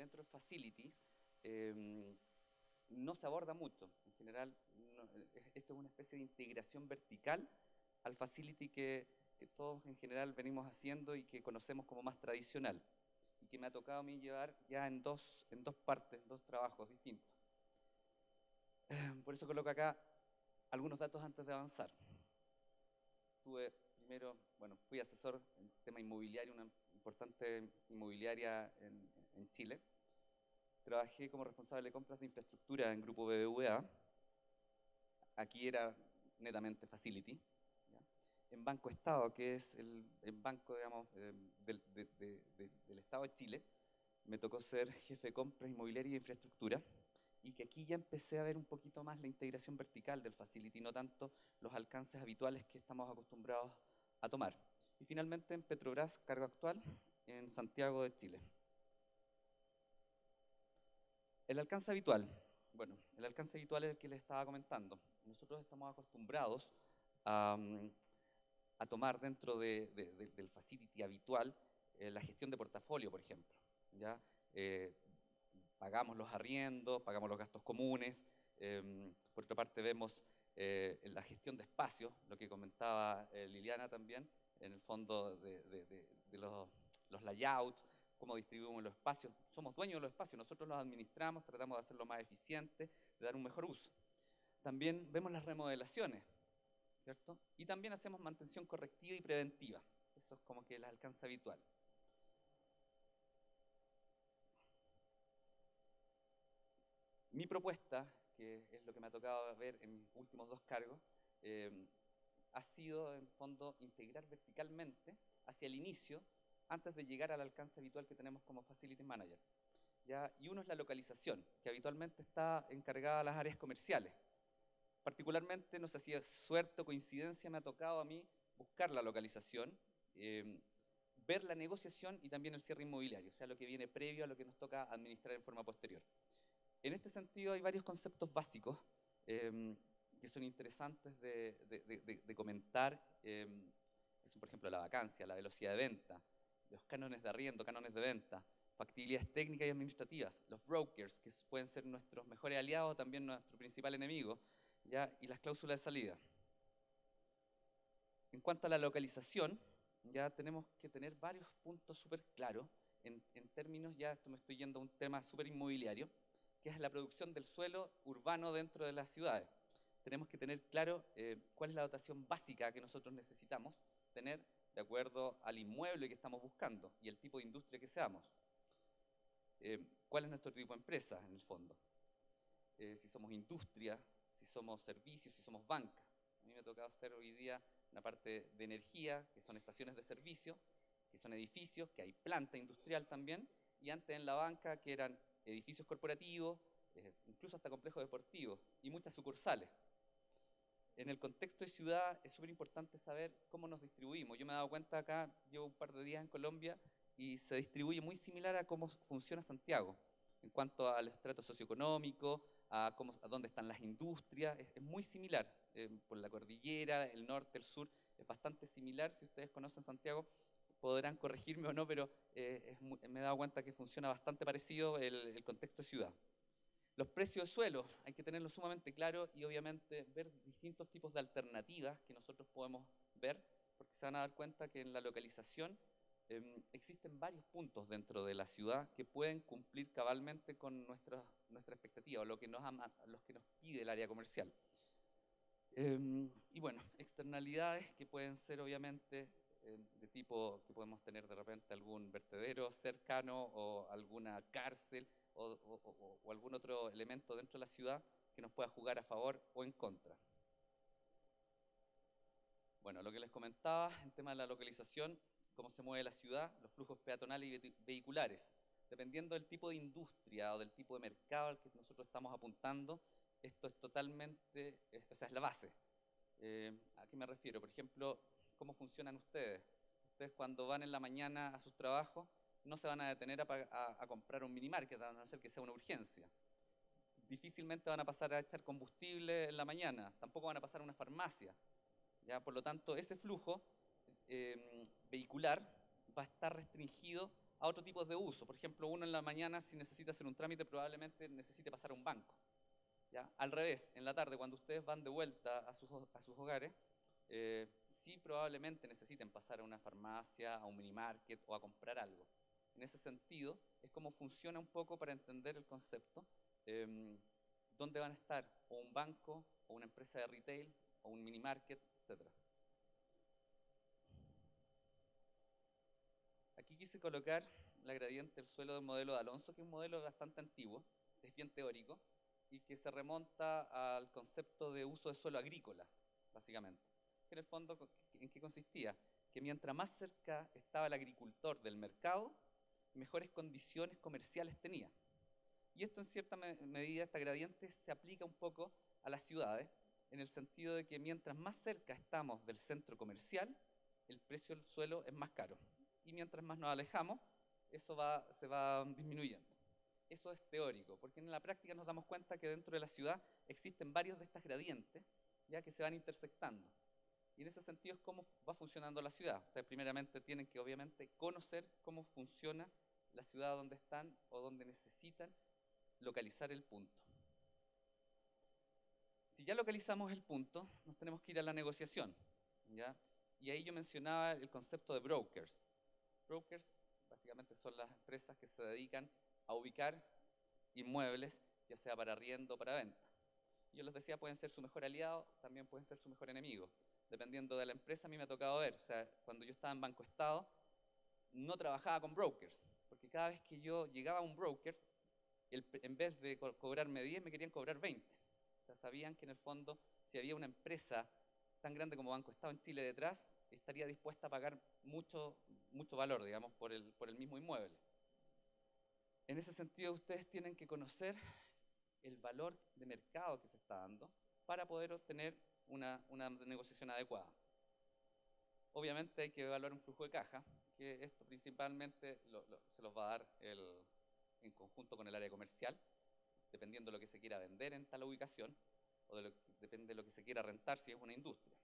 dentro de facilities no se aborda mucho. En general, esto es una especie de integración vertical al facility que todos en general venimos haciendo y que conocemos como más tradicional. Y que me ha tocado a mí llevar ya en dos partes, en dos trabajos distintos. Por eso coloco acá algunos datos antes de avanzar. Tuve primero, bueno, fui asesor en tema inmobiliario, una importante inmobiliaria en Chile. Trabajé como responsable de compras de infraestructura en Grupo BBVA. Aquí era netamente facility. ¿Ya? En Banco Estado, que es el banco, digamos, del Estado de Chile, me tocó ser jefe de compras inmobiliarias y infraestructura. Y que aquí ya empecé a ver un poquito más la integración vertical del facility, no tanto los alcances habituales que estamos acostumbrados a tomar. Y finalmente en Petrobras, cargo actual, en Santiago de Chile. El alcance habitual. Bueno, el alcance habitual es el que les estaba comentando. Nosotros estamos acostumbrados a tomar dentro del facility habitual la gestión de portafolio, por ejemplo. ¿Ya? Pagamos los arriendos, pagamos los gastos comunes. Por otra parte vemos la gestión de espacios, lo que comentaba Liliana también, en el fondo de los layouts, cómo distribuimos los espacios. Somos dueños de los espacios, nosotros los administramos, tratamos de hacerlo más eficiente, de dar un mejor uso. También vemos las remodelaciones, ¿cierto? Y también hacemos mantención correctiva y preventiva. Eso es como que el alcance habitual. Mi propuesta, que es lo que me ha tocado ver en mis últimos dos cargos, ha sido, en fondo, integrar verticalmente hacia el inicio, antes de llegar al alcance habitual que tenemos como Facility Manager. ¿Ya? Y uno es la localización, que habitualmente está encargada a las áreas comerciales. Particularmente, no sé si es suerte o coincidencia, me ha tocado a mí buscar la localización, ver la negociación y también el cierre inmobiliario, o sea, lo que viene previo a lo que nos toca administrar en forma posterior. En este sentido hay varios conceptos básicos que son interesantes de comentar, que son por ejemplo la vacancia, la velocidad de venta, los cánones de arriendo, cánones de venta, factibilidades técnicas y administrativas, los brokers, que pueden ser nuestros mejores aliados o también nuestro principal enemigo, ¿ya? Y las cláusulas de salida. En cuanto a la localización, ya tenemos que tener varios puntos súper claros en términos, ya esto me estoy yendo a un tema súper inmobiliario, que es la producción del suelo urbano dentro de las ciudades. Tenemos que tener claro cuál es la dotación básica que nosotros necesitamos tener de acuerdo al inmueble que estamos buscando y el tipo de industria que seamos. ¿Cuál es nuestro tipo de empresa, en el fondo? Si somos industria, si somos servicios, si somos banca. A mí me ha tocado hacer hoy día una parte de energía, que son estaciones de servicio, que son edificios, que hay planta industrial también, y antes en la banca, que eran edificios corporativos, incluso hasta complejos deportivos, y muchas sucursales. En el contexto de ciudad es súper importante saber cómo nos distribuimos. Yo me he dado cuenta acá, llevo un par de días en Colombia, y se distribuye muy similar a cómo funciona Santiago, en cuanto al estrato socioeconómico, a dónde están las industrias, es muy similar. Por la cordillera, el norte, el sur, es bastante similar. Si ustedes conocen Santiago, podrán corregirme o no, pero me he dado cuenta que funciona bastante parecido el contexto de ciudad. Los precios de suelo, hay que tenerlo sumamente claro y obviamente ver distintos tipos de alternativas que nosotros podemos ver, porque se van a dar cuenta que en la localización existen varios puntos dentro de la ciudad que pueden cumplir cabalmente con nuestra expectativa o los que nos pide el área comercial. Y bueno, externalidades que pueden ser obviamente de tipo que podemos tener de repente algún vertedero cercano o alguna cárcel o algún otro elemento dentro de la ciudad que nos pueda jugar a favor o en contra. Bueno, lo que les comentaba en tema de la localización, cómo se mueve la ciudad, los flujos peatonales y vehiculares. Dependiendo del tipo de industria o del tipo de mercado al que nosotros estamos apuntando, esto es totalmente, o sea, es la base. ¿A qué me refiero? Por ejemplo, ¿cómo funcionan ustedes? Ustedes cuando van en la mañana a sus trabajos no se van a detener a comprar un mini market, a no ser que sea una urgencia. Difícilmente van a pasar a echar combustible en la mañana, tampoco van a pasar a una farmacia. ¿Ya? Por lo tanto, ese flujo vehicular va a estar restringido a otro tipo de uso. Por ejemplo, uno en la mañana, si necesita hacer un trámite, probablemente necesite pasar a un banco. ¿Ya? Al revés, en la tarde, cuando ustedes van de vuelta a sus hogares, sí probablemente necesiten pasar a una farmacia, a un minimarket o a comprar algo. En ese sentido, es como funciona un poco para entender el concepto, dónde van a estar o un banco, o una empresa de retail, o un minimarket, etc. Aquí quise colocar la gradiente del suelo del modelo de Alonso, que es un modelo bastante antiguo, es bien teórico, y que se remonta al concepto de uso de suelo agrícola, básicamente. Que en el fondo, ¿en qué consistía? Que mientras más cerca estaba el agricultor del mercado, mejores condiciones comerciales tenía. Y esto en cierta medida, esta gradiente se aplica un poco a las ciudades, en el sentido de que mientras más cerca estamos del centro comercial, el precio del suelo es más caro. Y mientras más nos alejamos, eso se va disminuyendo. Eso es teórico, porque en la práctica nos damos cuenta que dentro de la ciudad existen varios de estas gradientes, ya que se van intersectando. Y en ese sentido es cómo va funcionando la ciudad. Ustedes primeramente tienen que obviamente conocer cómo funciona la ciudad donde están o donde necesitan localizar el punto. Si ya localizamos el punto, nos tenemos que ir a la negociación, ¿ya? Y ahí yo mencionaba el concepto de brokers. Brokers básicamente son las empresas que se dedican a ubicar inmuebles, ya sea para arriendo o para venta. Yo les decía, pueden ser su mejor aliado, también pueden ser su mejor enemigo. Dependiendo de la empresa, a mí me ha tocado ver. O sea, cuando yo estaba en Banco Estado, no trabajaba con brokers, porque cada vez que yo llegaba a un broker, en vez de cobrarme 10, me querían cobrar 20. O sea, sabían que en el fondo, si había una empresa tan grande como Banco Estado en Chile detrás, estaría dispuesta a pagar mucho, mucho valor, digamos, por el mismo inmueble. En ese sentido, ustedes tienen que conocer el valor de mercado que se está dando para poder obtener una negociación adecuada. Obviamente hay que evaluar un flujo de caja, que esto principalmente se los va a dar en conjunto con el área comercial, dependiendo de lo que se quiera vender en tal ubicación, o depende de lo que se quiera rentar si es una industria.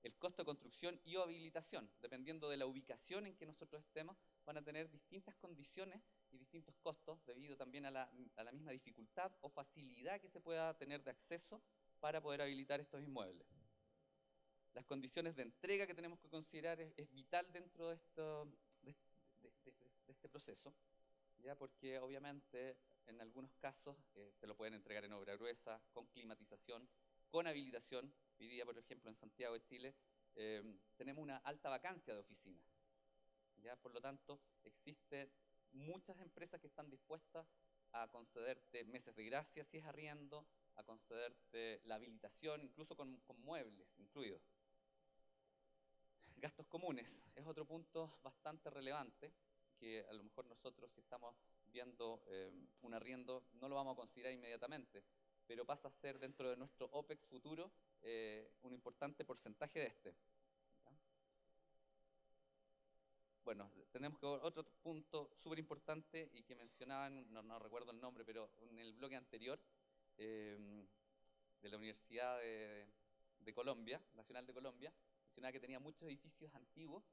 El costo de construcción y o habilitación, dependiendo de la ubicación en que nosotros estemos, van a tener distintas condiciones y distintos costos debido también a la misma dificultad o facilidad que se pueda tener de acceso para poder habilitar estos inmuebles. Las condiciones de entrega que tenemos que considerar es vital dentro de este proceso, ¿ya? Porque obviamente en algunos casos te lo pueden entregar en obra gruesa, con climatización, con habilitación. Hoy día, por ejemplo, en Santiago de Chile, tenemos una alta vacancia de oficinas, ¿ya? Por lo tanto, existen muchas empresas que están dispuestas a concederte meses de gracia si es arriendo, a concederte la habilitación, incluso con muebles incluidos. Gastos comunes es otro punto bastante relevante, que a lo mejor nosotros, si estamos viendo un arriendo, no lo vamos a considerar inmediatamente, pero pasa a ser dentro de nuestro OPEX futuro un importante porcentaje de este. ¿Ya? Bueno, tenemos otro punto súper importante y que mencionaban, no recuerdo el nombre, pero en el bloque anterior, de la Universidad de Colombia, Nacional de Colombia, mencionaba que tenía muchos edificios antiguos,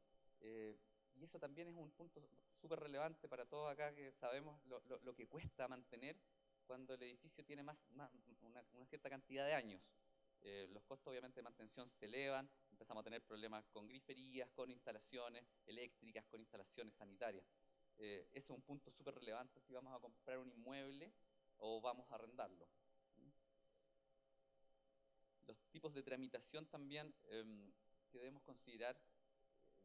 y eso también es un punto súper relevante para todos acá que sabemos lo que cuesta mantener cuando el edificio tiene una cierta cantidad de años. Los costos obviamente de mantención se elevan, empezamos a tener problemas con griferías, con instalaciones eléctricas, con instalaciones sanitarias. Eso es un punto súper relevante si vamos a comprar un inmueble o vamos a arrendarlo. Los tipos de tramitación también que debemos considerar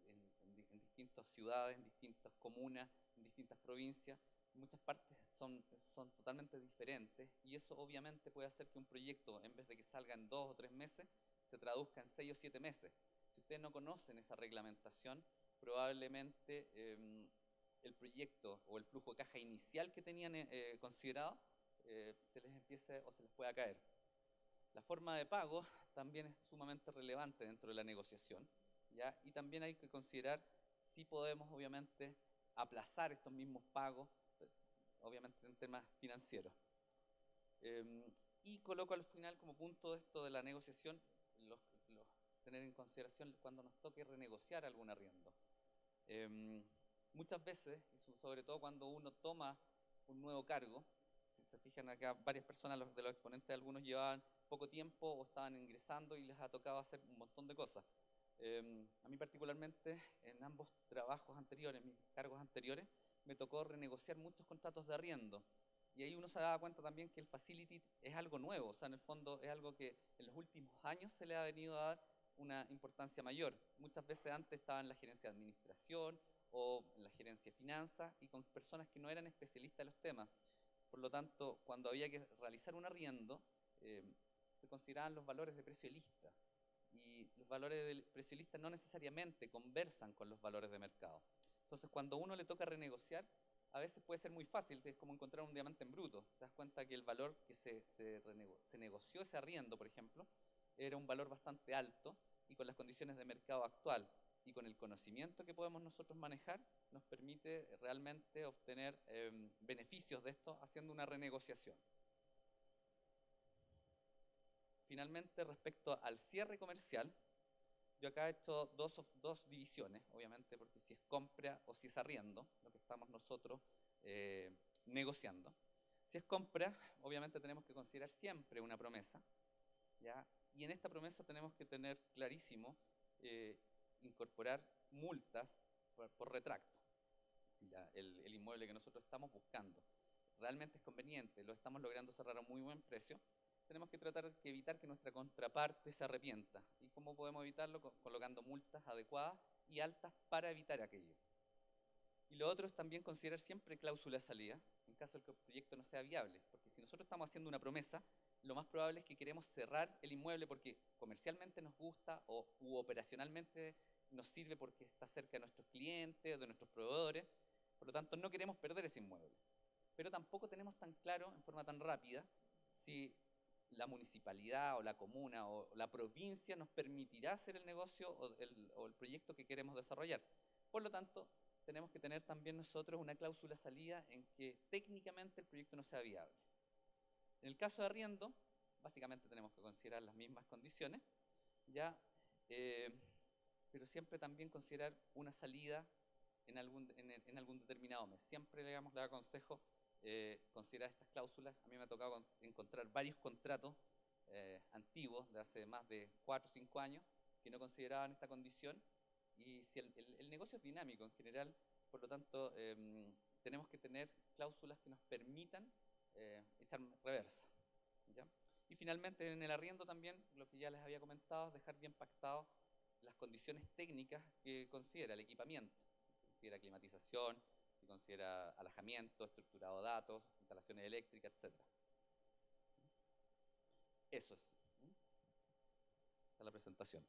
en distintas ciudades, en distintas comunas, en distintas provincias. En muchas partes son totalmente diferentes y eso obviamente puede hacer que un proyecto, en vez de que salga en 2 o 3 meses, se traduzca en 6 o 7 meses. Si ustedes no conocen esa reglamentación, probablemente el proyecto o el flujo de caja inicial que tenían considerado se les empiece o se les pueda caer. La forma de pago también es sumamente relevante dentro de la negociación, ¿ya? Y también hay que considerar si podemos, obviamente, aplazar estos mismos pagos, obviamente en temas financieros. Y coloco al final como punto de esto de la negociación, tener en consideración cuando nos toque renegociar algún arriendo. muchas veces, y sobre todo cuando uno toma un nuevo cargo, si se fijan acá, varias personas de los exponentes, algunos llevaban poco tiempo o estaban ingresando y les ha tocado hacer un montón de cosas. A mí particularmente, en ambos trabajos anteriores, mis cargos anteriores, me tocó renegociar muchos contratos de arriendo. Y ahí uno se daba cuenta también que el facility es algo nuevo, o sea, en el fondo es algo que en los últimos años se le ha venido a dar una importancia mayor. Muchas veces antes estaba en la gerencia de administración o en la gerencia de finanzas y con personas que no eran especialistas en los temas. Por lo tanto, cuando había que realizar un arriendo, eh, se consideraban los valores de precio lista. Y los valores del precio lista no necesariamente conversan con los valores de mercado. Entonces, cuando a uno le toca renegociar, a veces puede ser muy fácil, es como encontrar un diamante en bruto. Te das cuenta que el valor que se negoció ese arriendo, por ejemplo, era un valor bastante alto y con las condiciones de mercado actual y con el conocimiento que podemos nosotros manejar, nos permite realmente obtener beneficios de esto haciendo una renegociación. Finalmente, respecto al cierre comercial, yo acá he hecho dos divisiones, obviamente, porque si es compra o si es arriendo, lo que estamos nosotros negociando. Si es compra, obviamente tenemos que considerar siempre una promesa, ¿ya? Y en esta promesa tenemos que tener clarísimo incorporar multas por retracto. Si el inmueble que nosotros estamos buscando realmente es conveniente, lo estamos logrando cerrar a un muy buen precio, tenemos que tratar de evitar que nuestra contraparte se arrepienta. ¿Y cómo podemos evitarlo? Colocando multas adecuadas y altas para evitar aquello. Y lo otro es también considerar siempre cláusulas de salida, en caso de que el proyecto no sea viable. Porque si nosotros estamos haciendo una promesa, lo más probable es que queremos cerrar el inmueble porque comercialmente nos gusta u operacionalmente nos sirve porque está cerca de nuestros clientes, de nuestros proveedores. Por lo tanto, no queremos perder ese inmueble. Pero tampoco tenemos tan claro, en forma tan rápida, si la municipalidad o la comuna o la provincia nos permitirá hacer el negocio o el proyecto que queremos desarrollar. Por lo tanto, tenemos que tener también nosotros una cláusula salida en que técnicamente el proyecto no sea viable. En el caso de arriendo, básicamente tenemos que considerar las mismas condiciones, ¿ya? Pero siempre también considerar una salida en algún determinado mes. Siempre, digamos, le aconsejo considerar estas cláusulas. A mí me ha tocado encontrar varios contratos antiguos de hace más de 4 o 5 años que no consideraban esta condición. Y si el negocio es dinámico en general, por lo tanto, tenemos que tener cláusulas que nos permitan echar reversa, ¿ya? Y finalmente, en el arriendo también, lo que ya les había comentado, dejar bien pactado las condiciones técnicas que considera el equipamiento. Si considera climatización, si considera alojamiento, estructurado de datos, instalaciones eléctricas, etc. Eso es. Esta es la presentación.